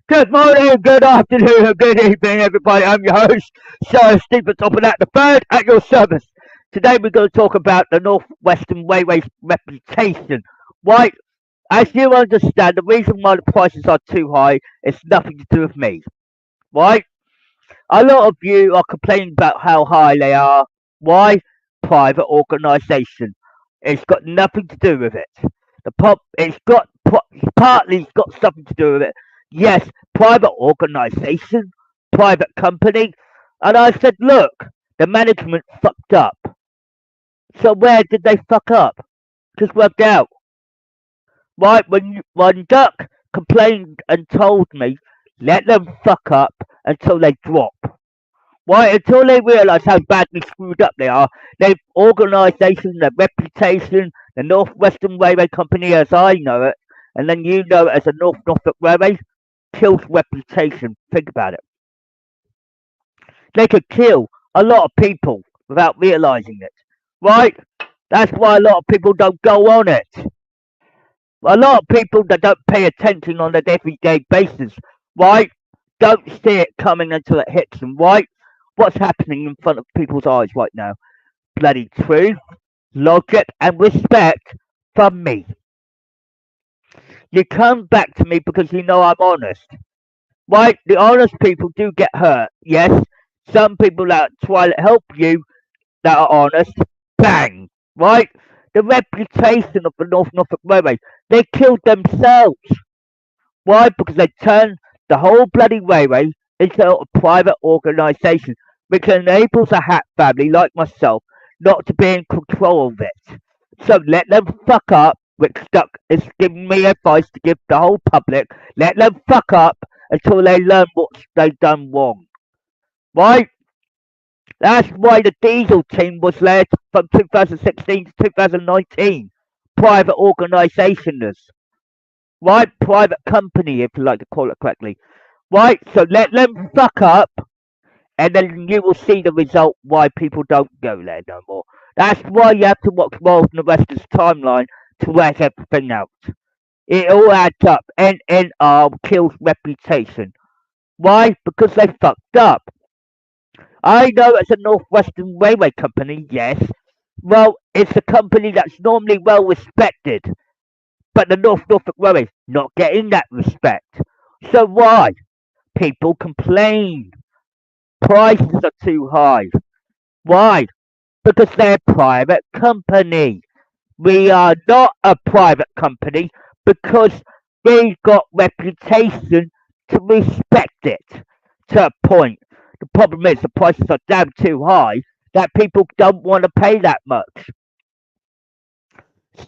Good morning, good afternoon, and good evening, everybody. I'm your host, Sir Stephen Topham the third at your service. Today we're going to talk about the North Western Railway's reputation. Why, as you understand, the reason why the prices are too high is nothing to do with me. Why? A lot of you are complaining about how high they are. Why? Private organisation. It's got nothing to do with it. Partly it's got something to do with it. Yes, private organisation, private company. And I said, look, the management fucked up. So where did they fuck up? Just worked out. Right, when Duck complained and told me, let them fuck up until they drop. Why? Until they realise how badly screwed up they are, their organisation, their reputation, the North Western Railway Company as I know it, and then you know it as the North Norfolk Railway, kills reputation. Think about it. They could kill a lot of people without realising it. Right? That's why a lot of people don't go on it. A lot of people that don't pay attention on an everyday basis, right? Don't see it coming until it hits them, right? What's happening in front of people's eyes right now? Bloody truth, logic, and respect from me. You come back to me because you know I'm honest. Right? The honest people do get hurt, yes. Some people that try to help you that are honest, bang, right? The reputation of the North Norfolk Railway, they killed themselves. Why? Because they turned the whole bloody railway into a private organisation, which enables a Hatt family like myself not to be in control of it. So let them fuck up, which Duck is giving me advice to give the whole public. Let them fuck up until they learn what they've done wrong. Right? That's why the diesel team was led from 2016 to 2019. Private organisations. Right? Private company, if you like to call it correctly. Right? So let them fuck up, and then you will see the result why people don't go there no more. That's why you have to watch more than the rest of this timeline to work everything out. It all adds up. NNR kills reputation. Why? Because they fucked up. I know it's a North Western Railway Company, yes. Well, it's a company that's normally well respected, but the North Norfolk Railway not getting that respect. So why? People complain. Prices are too high. Why? Because they're a private company. We are not a private company because we've got reputation to respect it to a point. The problem is the prices are damn too high that people don't want to pay that much.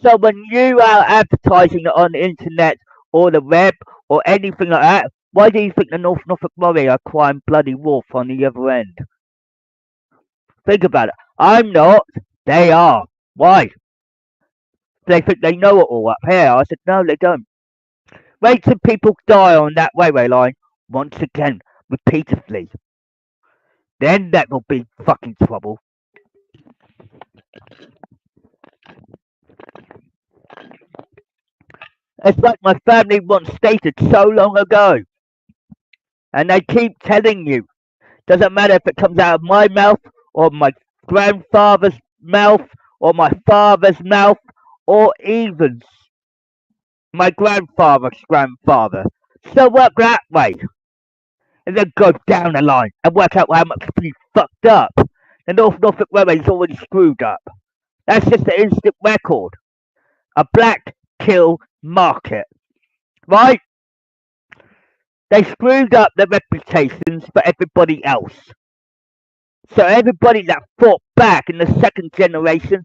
So when you are advertising it on the internet or the web or anything like that, why do you think the North Norfolk Railway are crying bloody wolf on the other end? Think about it. I'm not. They are. Why? They think they know it all up here. I said, no, they don't. Wait till people die on that railway line once again, repeatedly. Then that will be fucking trouble. It's like my family once stated so long ago. And they keep telling you. Doesn't matter if it comes out of my mouth or my grandfather's mouth or my father's mouth or even my grandfather's grandfather. So work that way. And then go down the line and work out how much we fucked up. The North Norfolk Railway is already screwed up. That's just an instant record. A black kill market. Right? They screwed up their reputations for everybody else. So everybody that fought back in the second generation,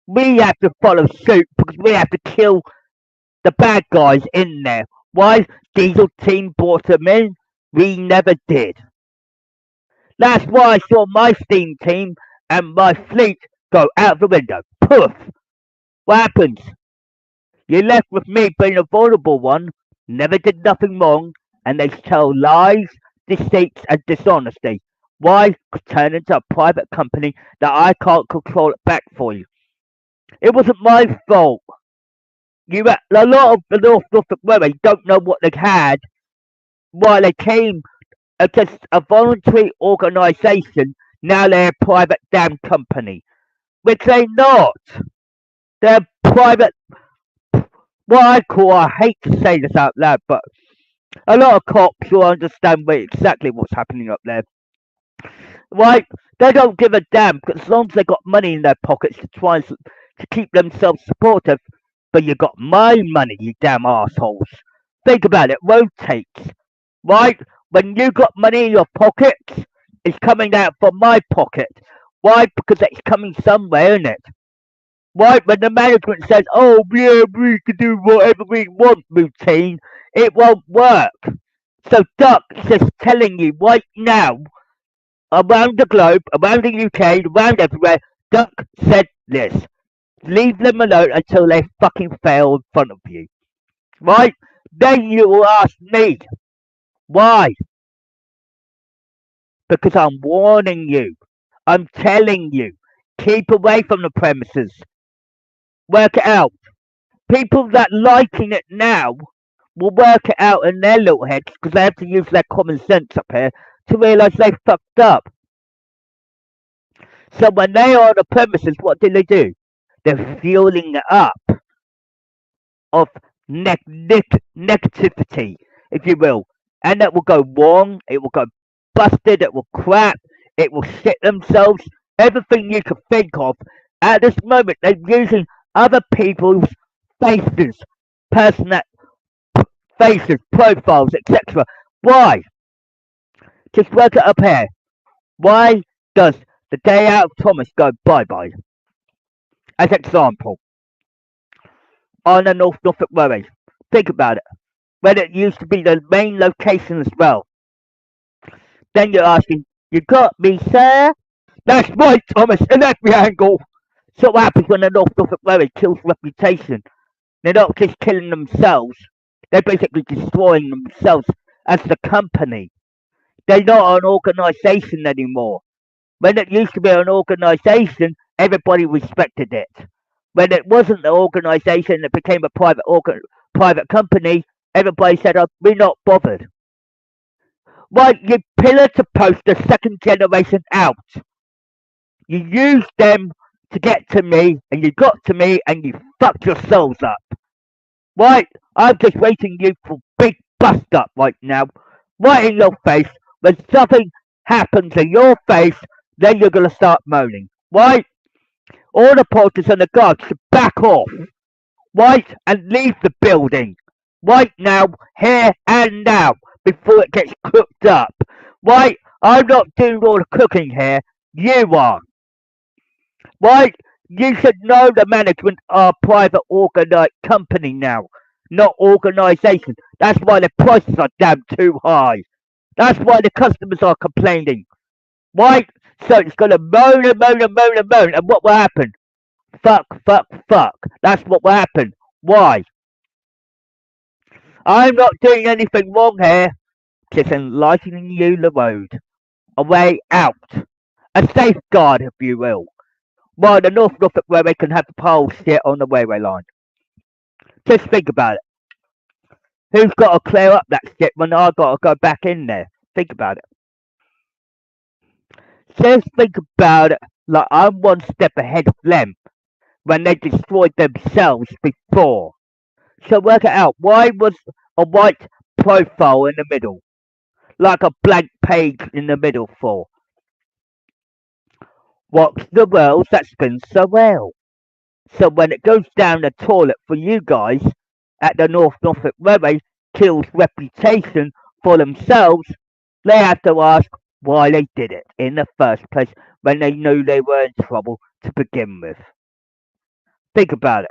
we have to follow suit because we have to kill the bad guys in there. Why? Diesel team brought them in. We never did. That's why I saw my steam team and my fleet go out the window. Poof! What happens? You're left with me being a vulnerable one, never did nothing wrong, and they tell lies, deceits, and dishonesty. Why? Turn into a private company that I can't control it back for you. It wasn't my fault. A lot of the North Norfolk Railway don't know what they had Why they came just a voluntary organisation, now they're a private damn company. Which they're not. They're private, what I hate to say this out loud, but a lot of cops will understand exactly what's happening up there. Right? They don't give a damn, because as long as they got money in their pockets to try and to keep themselves supportive. But you got my money, you damn assholes. Think about it, rotates. Right? When you got money in your pockets, it's coming out from my pocket. Why? Because it's coming somewhere, isn't it? Right? When the management says, oh, yeah, we can do whatever we want, routine, it won't work. So Duck's just telling you right now, around the globe, around the UK, around everywhere, Duck said this. Leave them alone until they fucking fail in front of you. Right? Then you will ask me, why? Because I'm warning you. I'm telling you. Keep away from the premises. Work it out. People that liking it now will work it out in their little heads because they have to use their common sense up here to realise they fucked up. So when they are on the premises, what do? They're fueling it up of negativity, if you will. And that will go wrong, it will go busted, it will crap, it will shit themselves. Everything you can think of. At this moment, they're using other people's faces, faces, profiles, etc. Why? Just work it up here. Why does the day out of Thomas go bye-bye? As example, on the Norfolk Railways. Think about it. When it used to be the main location as well. Then you're asking, you got me, sir? That's right, Thomas, in every angle. So what happens when the Norfolk Railway kills reputation? They're not just killing themselves. They're basically destroying themselves as the company. They're not an organisation anymore. When it used to be an organisation, everybody respected it. When it wasn't an organisation, it became a private company. Everybody said, oh, we're not bothered. Right, you pillar to post the second generation out. You used them to get to me, and you got to me, and you fucked yourselves up. Right, I'm just waiting you for big bust up right now. Right in your face. When something happens in your face, then you're going to start moaning. Right? All the porters and the guards should back off. Right? And leave the building. Right now, here and now, before it gets cooked up. Right? I'm not doing all the cooking here. You are. Right? You should know the management are a private organised company now, not organisation. That's why the prices are damn too high. That's why the customers are complaining. Right? So it's going to moan and moan and moan and moan. And what will happen? Fuck, fuck, fuck. That's what will happen. Why? I'm not doing anything wrong here. Just enlightening you the road. A way out. A safeguard, if you will. While the North Norfolk Railway can have the pole shit on the railway line. Just think about it. Who's got to clear up that shit when I've got to go back in there? Think about it. Just think about it like I'm one step ahead of them when they destroyed themselves before. So work it out. Why was a white profile in the middle? Like a blank page in the middle for? What's the world that spins so well? So when it goes down the toilet for you guys at the North Norfolk Railway kills reputation for themselves, they have to ask why they did it in the first place when they knew they were in trouble to begin with. Think about it.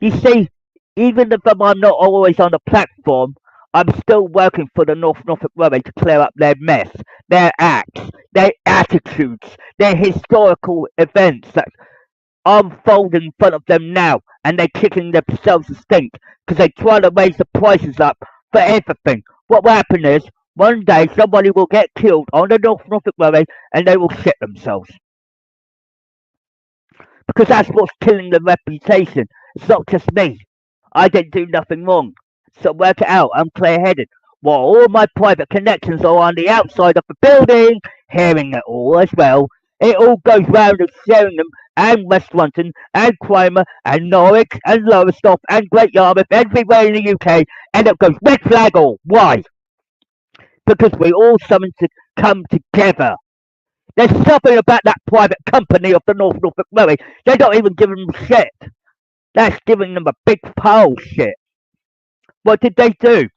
You see, even if I'm not always on the platform, I'm still working for the North Norfolk Railway to clear up their mess, their acts, their attitudes, their historical events that unfold in front of them now, and they're kicking themselves to stink because they try to raise the prices up for everything. What will happen is, one day somebody will get killed on the North Norfolk Railway and they will shit themselves. Because that's what's killing the reputation. It's not just me. I didn't do nothing wrong. So work it out, I'm clear-headed. While all my private connections are on the outside of the building, hearing it all as well. It all goes round and sharing them, and Westmonton, and Cromer, and Norwich, and Lowestoft, and Great Yarmouth, everywhere in the UK, and it goes red flag all. Why? Because we all summoned to come together. There's something about that private company of the Norfolk Railway. They don't even give them shit. That's giving them a big pile shit. What did they do?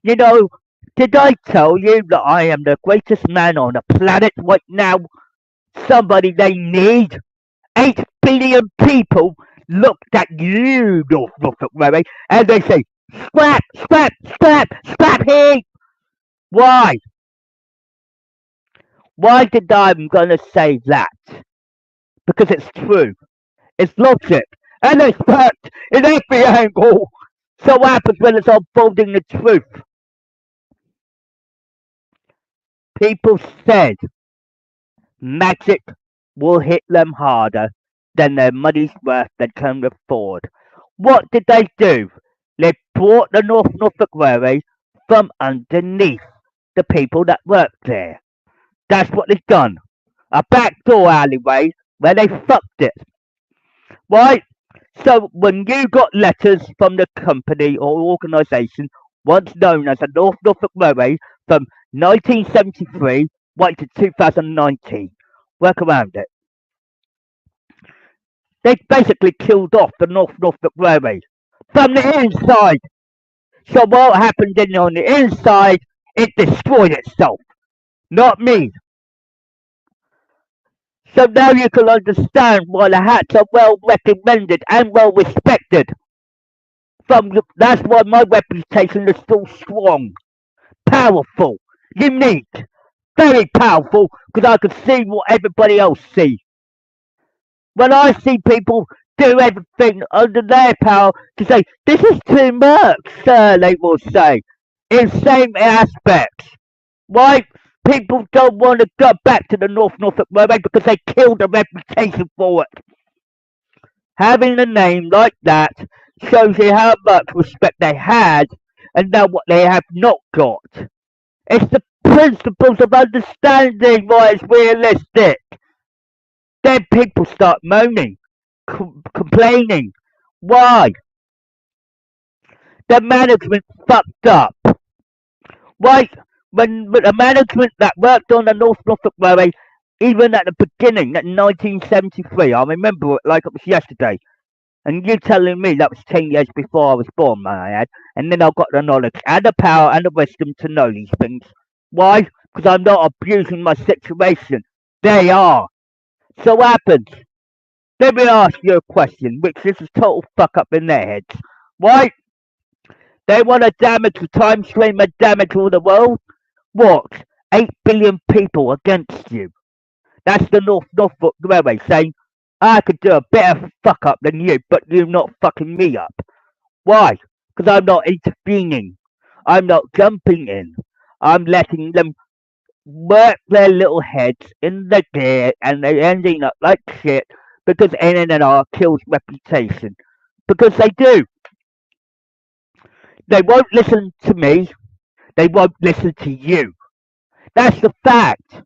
You know, did I tell you that I am the greatest man on the planet right now? Somebody they need. 8 billion people looked at you, Norfolk Railway, and they say, scrap, scrap, scrap, scrap heap. Why? Why did I'm gonna say that? Because it's true. It's logic. And it's fact in every angle. So what happens when it's unfolding the truth? People said magic will hit them harder than their money's worth they can afford. What did they do? They brought the Norfolk Railway from underneath the people that worked there. That's what they've done. A backdoor alleyway where they fucked it. Right? So when you got letters from the company or organisation once known as the Norfolk Railway from 1973 right to 2019, work around it. They basically killed off the Norfolk Railway from the inside. So what happened on the inside, it destroyed itself. Not me. So now you can understand why the Hatts are well recommended and well respected. That's why my reputation is still strong, powerful, unique, very powerful, because I can see what everybody else sees. When I see people do everything under their power to say, this is too much, sir, they will say, in same aspects. Why? People don't want to go back to the Norfolk Railway because they killed a reputation for it. Having a name like that shows you how much respect they had and now what they have not got. It's the principles of understanding why it's realistic. Then people start moaning, complaining. Why? The management fucked up. Why? When the management that worked on the Norfolk Railway, even at the beginning, at 1973, I remember it like it was yesterday. And you telling me that was 10 years before I was born, man, I had. And then I've got the knowledge and the power and the wisdom to know these things. Why? Because I'm not abusing my situation. They are. So what happens? Let me ask you a question, which is a total fuck up in their heads. Why? They want to damage the time stream and damage all the world? What? 8 billion people against you. That's the Norfolk Railway saying, I could do a better fuck up than you, but you're not fucking me up. Why? Because I'm not intervening. I'm not jumping in. I'm letting them work their little heads in the gear and they're ending up like shit because NNR kills reputation. Because they do. They won't listen to me. They won't listen to you. That's the fact.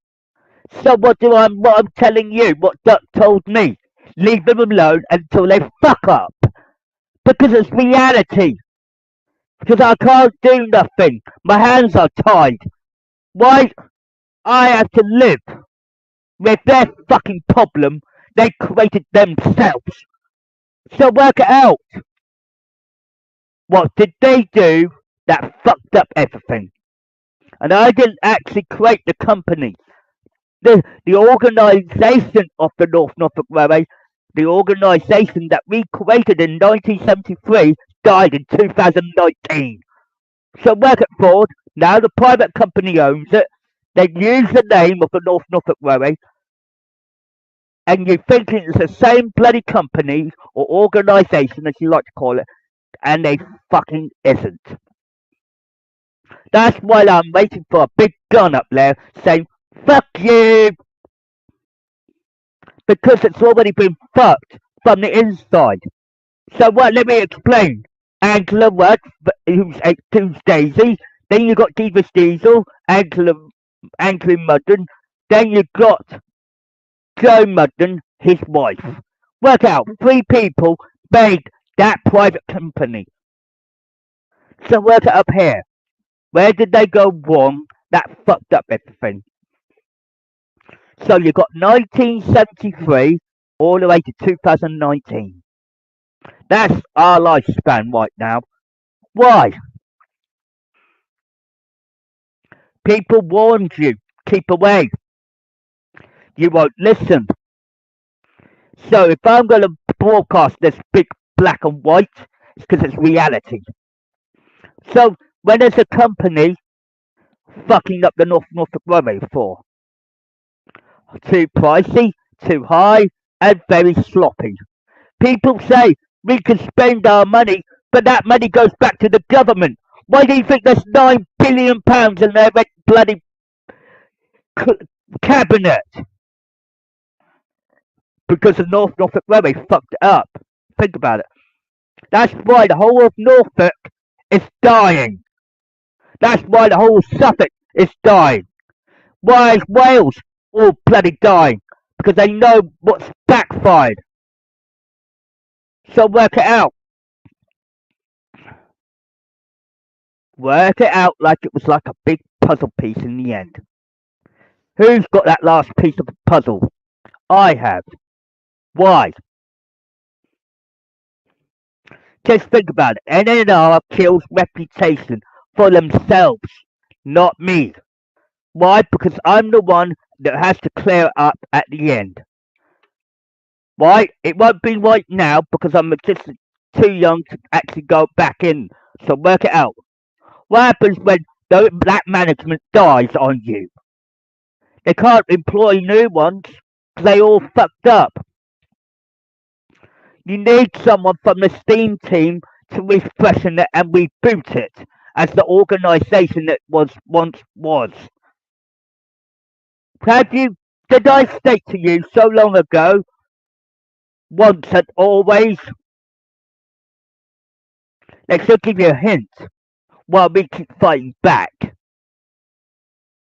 So what I'm telling you, what Duck told me, leave them alone until they fuck up. Because it's reality. Because I can't do nothing. My hands are tied. Why? I have to live with their fucking problem they created themselves. So work it out. What did they do that fucked up everything? And I didn't actually create the company. The organisation of the Norfolk Railway, the organisation that we created in 1973, died in 2019. So work it forward. Now the private company owns it. They use the name of the Norfolk Railway, and you're thinking it's the same bloody company or organisation, as you like to call it, and they fucking isn't. That's why I'm waiting for a big gun up there saying, fuck you! Because it's already been fucked from the inside. So what? Let me explain. Angela works, who's Daisy. Then you got Divas Diesel, Angela Mudden. Then you got Joe Mudden, his wife. Work out. 3 people made that private company. So work it up here. Where did they go wrong? That fucked up everything. So you got 1973 all the way to 2019. That's our lifespan right now. Why? People warned you. Keep away. You won't listen. So if I'm going to broadcast this big black and white, it's because it's reality. So when there's a company fucking up the Norfolk Railway for? Too pricey, too high, and very sloppy. People say we can spend our money, but that money goes back to the government. Why do you think there's £9 billion in their bloody cabinet? Because the Norfolk Railway fucked it up. Think about it. That's why the whole of Norfolk is dying. That's why the whole of Suffolk is dying. Why is Wales all bloody dying? Because they know what's backfired. So work it out. Work it out like it was like a big puzzle piece in the end. Who's got that last piece of the puzzle? I have. Why? Just think about it. NNR kills reputation for themselves, not me. Why? Because I'm the one that has to clear it up at the end. Why? It won't be right now because I'm just too young to actually go back in. So work it out. What happens when that management dies on you? They can't employ new ones because they all fucked up. You need someone from the steam team to refreshen it and reboot it as the organisation it once was. Did I state to you so long ago, once and always? They should give you a hint while we keep fighting back.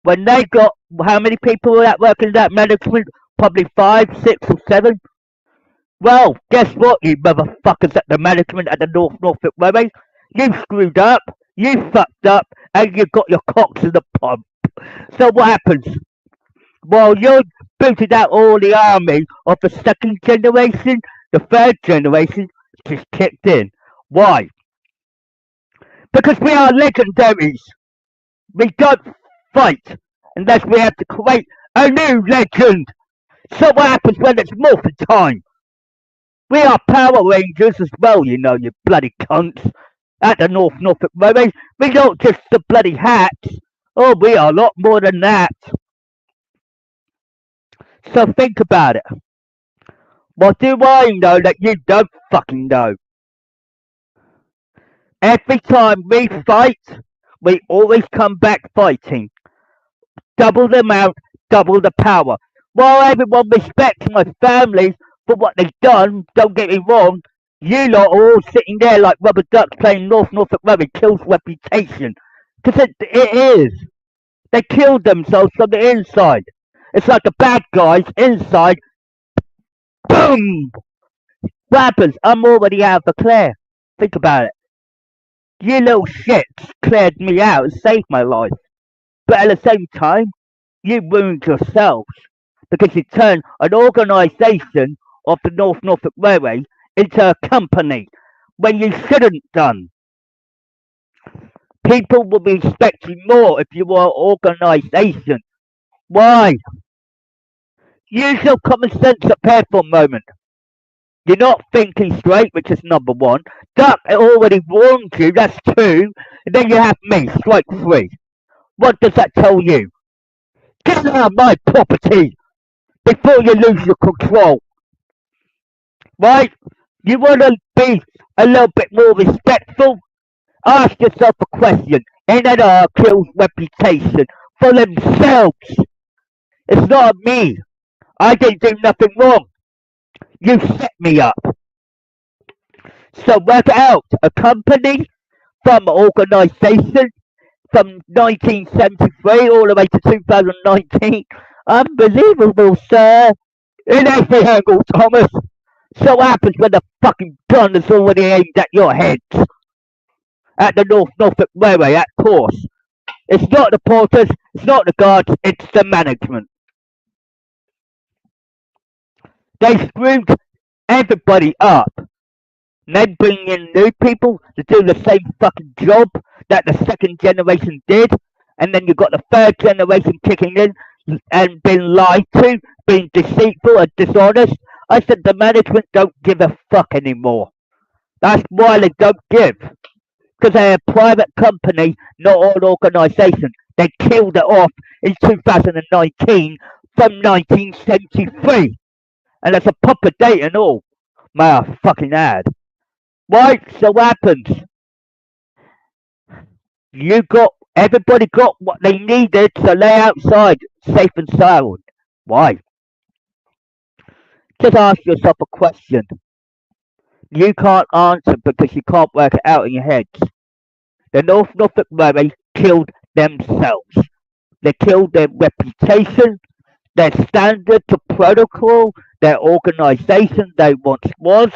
When they got, how many people were that working in that management? Probably 5, 6 or 7. Well, guess what, you motherfuckers at the management at the Norfolk Railway? You screwed up, you fucked up, and you got your cocks in the pump. So what happens? Well, you booted out all the army of the second generation, the third generation just kicked in. Why? Because we are legendaries. We don't fight unless we have to create a new legend. So what happens when it's morphin' time? We are Power Rangers as well, you know, you bloody cunts. At the Norfolk Railway, we don't just the bloody hats. Oh, we are a lot more than that. So think about it. What do I know that you don't fucking know? Every time we fight, we always come back fighting. Double the amount, double the power. While everyone respects my family for what they've done, don't get me wrong, you lot are all sitting there like rubber ducks playing Norfolk Railway kills reputation. Because it is. They killed themselves from the inside. It's like the bad guys inside. Boom! What happens? I'm already out of the Clare. Think about it. You little shits cleared me out and saved my life. But at the same time, you ruined yourselves. Because you turned an organisation of the Norfolk Railway into a company when you shouldn't done. People will respect you more if you were an organisation. Why? Use your common sense up here for a moment. You're not thinking straight, which is number 1. Duck, I already warned you, that's 2. And then you have me, strike 3. What does that tell you? Get out of my property before you lose your control. Right? You want to be a little bit more respectful? Ask yourself a question. NNR kills reputation for themselves. It's not me. I didn't do nothing wrong. You set me up. So work it out. A company from organisation from 1973 all the way to 2019. Unbelievable, sir. It ain't the angle, Thomas. So happens when the fucking gun is already aimed at your head. At the Norfolk Railway, at course. It's not the porters, it's not the guards, it's the management. They screwed everybody up. And then bring in new people to do the same fucking job that the second generation did. And then you've got the third generation kicking in and being lied to, being deceitful and dishonest. I said the management don't give a fuck anymore. That's why they don't give. Because they're a private company, not an organisation. They killed it off in 2019 from 1973. And that's a proper date and all. May I fucking add. Right, so what happens? Everybody got what they needed to lay outside, safe and sound. Why? Just ask yourself a question. You can't answer because you can't work it out in your heads. The Norfolk Railway killed themselves. They killed their reputation, their standard to protocol, their organisation they once was,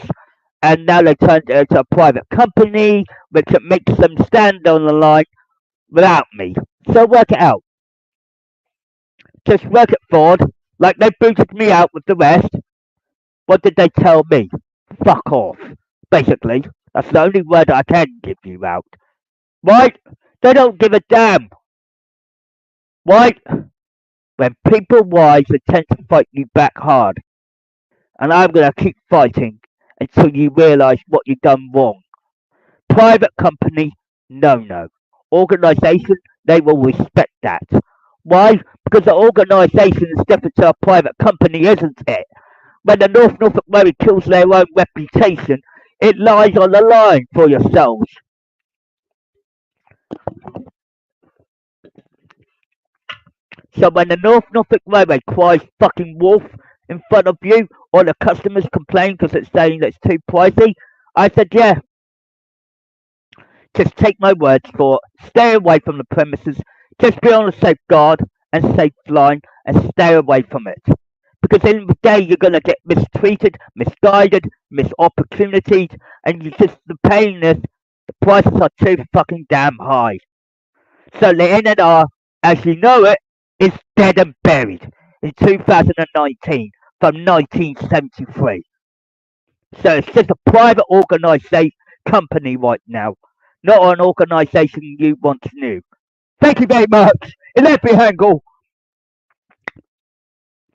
and now they turned it into a private company, which makes them stand on the line without me. So work it out. Just work it forward, like they booted me out with the rest. What did they tell me? Fuck off. Basically, that's the only word I can give you out. Right? They don't give a damn. Right? When people wise, they tend to fight you back hard. And I'm gonna keep fighting until you realise what you've done wrong. Private company, no. Organisation, they will respect that. Why? Because the organisation is different to a private company, isn't it? When the Norfolk Railway kills their own reputation, it lies on the line for yourselves. So when the Norfolk Railway cries fucking wolf in front of you, or the customers complain because it's saying that it's too pricey, I said, yeah, just take my words for it. Stay away from the premises. Just be on the safe guard and safe line and stay away from it. Because in the day you're going to get mistreated, misguided, missed opportunities, and you just the pain is the prices are too fucking damn high. So the NNR, as you know it, is dead and buried in 2019 from 1973. So it's just a private organisation company right now, not an organisation you once knew. Thank you very much. In every angle.